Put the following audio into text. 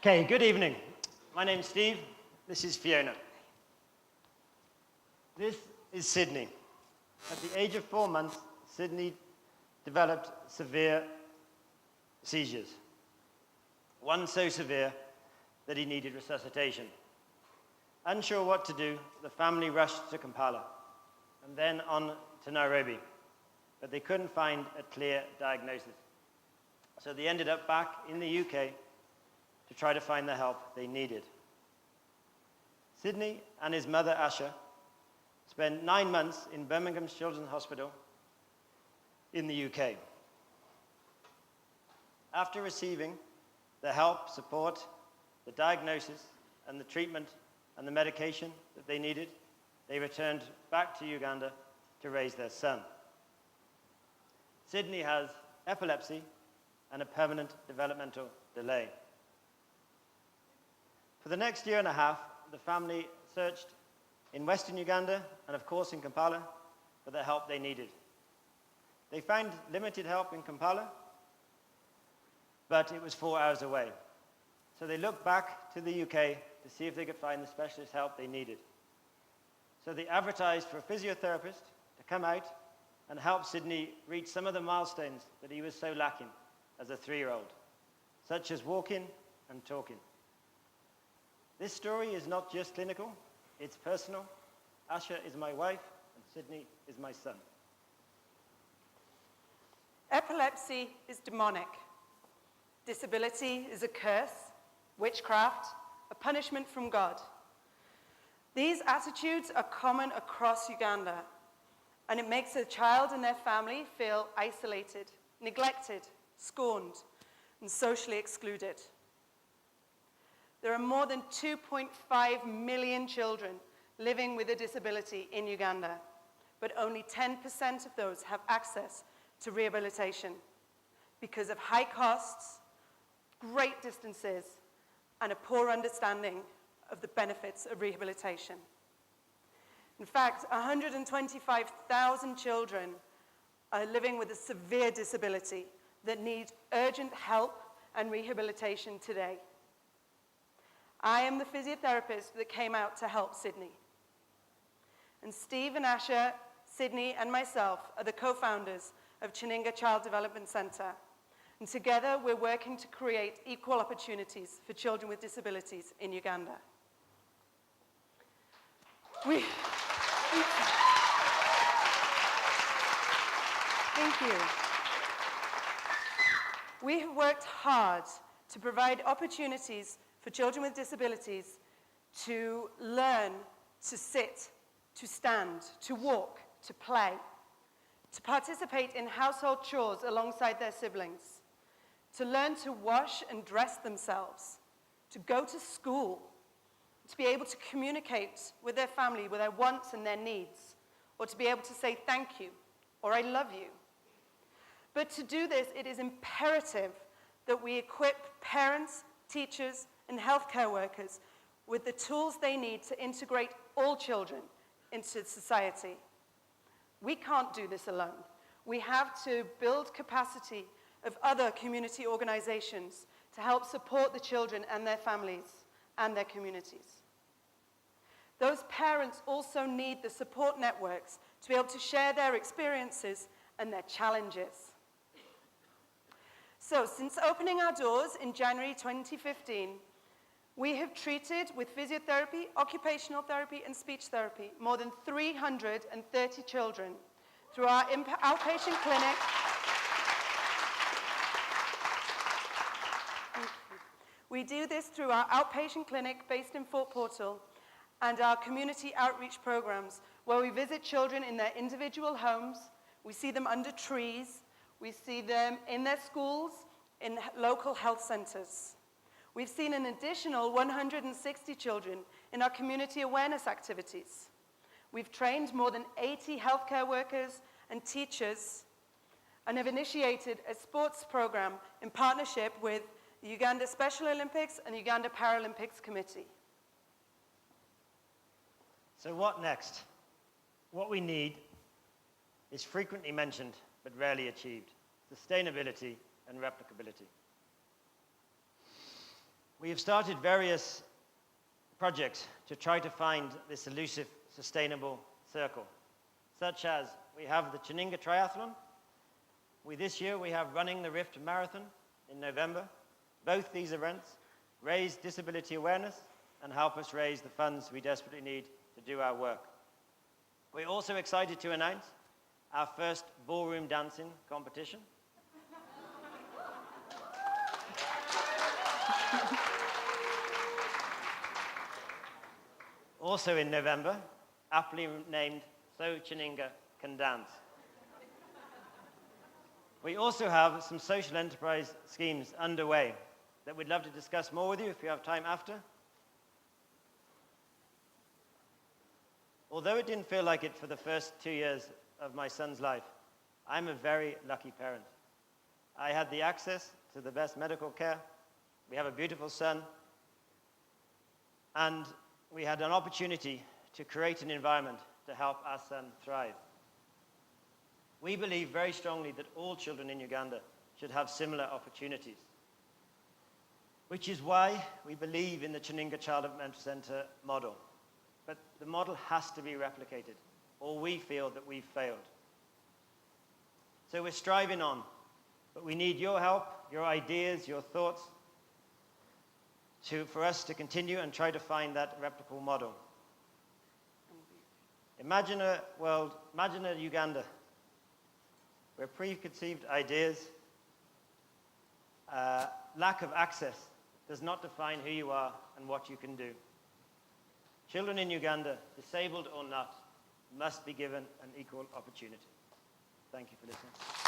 Okay, good evening. My name's Steve. This is Fiona. This is Sydney. At the age of 4 months, Sydney developed severe seizures. One so severe that he needed resuscitation. Unsure what to do, the family rushed to Kampala and then on to Nairobi, but they couldn't find a clear diagnosis. So they ended up back in the UK to try to find the help they needed. Sydney and his mother, Asha, spent 9 months in Birmingham's Children's Hospital in the UK. After receiving the help, support, the diagnosis, and the treatment and the medication that they needed, they returned back to Uganda to raise their son. Sydney has epilepsy and a permanent developmental delay. For the next year and a half, the family searched in Western Uganda and, of course, in Kampala for the help they needed. They found limited help in Kampala, but it was 4 hours away. So they looked back to the UK to see if they could find the specialist help they needed. So they advertised for a physiotherapist to come out and help Sydney reach some of the milestones that he was so lacking as a 3-year-old, such as walking and talking. This story is not just clinical, it's personal. Asha is my wife, and Sydney is my son. Epilepsy is demonic. Disability is a curse, witchcraft, a punishment from God. These attitudes are common across Uganda, and it makes a child and their family feel isolated, neglected, scorned, and socially excluded. There are more than 2.5 million children living with a disability in Uganda, but only 10% of those have access to rehabilitation because of high costs, great distances, and a poor understanding of the benefits of rehabilitation. In fact, 125,000 children are living with a severe disability that need urgent help and rehabilitation today. I am the physiotherapist that came out to help Sydney. And Steve and Asha, Sydney, and myself are the co-founders of Kyaninga Child Development Centre. And together, we're working to create equal opportunities for children with disabilities in Uganda. Thank you. We have worked hard to provide opportunities for children with disabilities to learn to sit, to stand, to walk, to play, to participate in household chores alongside their siblings, to learn to wash and dress themselves, to go to school, to be able to communicate with their family with their wants and their needs, or to be able to say thank you or I love you. But to do this, it is imperative that we equip parents, teachers, and healthcare workers with the tools they need to integrate all children into society. We can't do this alone. We have to build capacity of other community organizations to help support the children and their families and their communities. Those parents also need the support networks to be able to share their experiences and their challenges. So, since opening our doors in January 2015, we have treated with physiotherapy, occupational therapy, and speech therapy more than 330 children through our outpatient clinic. We do this through our outpatient clinic based in Fort Portal and our community outreach programs where we visit children in their individual homes, we see them under trees, we see them in their schools, in local health centers. We've seen an additional 160 children in our community awareness activities. We've trained more than 80 healthcare workers and teachers and have initiated a sports program in partnership with the Uganda Special Olympics and the Uganda Paralympics Committee. So what next? What we need is frequently mentioned but rarely achieved: sustainability and replicability. We have started various projects to try to find this elusive, sustainable circle, such as we have the Kyaninga Triathlon. This year we have Running the Rift Marathon in November. Both these events raise disability awareness and help us raise the funds we desperately need to do our work. We're also excited to announce our first ballroom dancing competition. Also in November, aptly named So Kyaninga Can Dance. We also have some social enterprise schemes underway that we'd love to discuss more with you if you have time after. Although it didn't feel like it for the first 2 years of my son's life, I'm a very lucky parent. I had the access to the best medical care. We have a beautiful son. And we had an opportunity to create an environment to help our son thrive. We believe very strongly that all children in Uganda should have similar opportunities, which is why we believe in the Kyaninga Child Development Center model. But the model has to be replicated, or we feel that we've failed. So we're striving on, but we need your help, your ideas, your thoughts, for us to continue and try to find that replicable model. Imagine a Uganda where preconceived ideas, lack of access does not define who you are and what you can do. Children in Uganda, disabled or not, must be given an equal opportunity. Thank you for listening.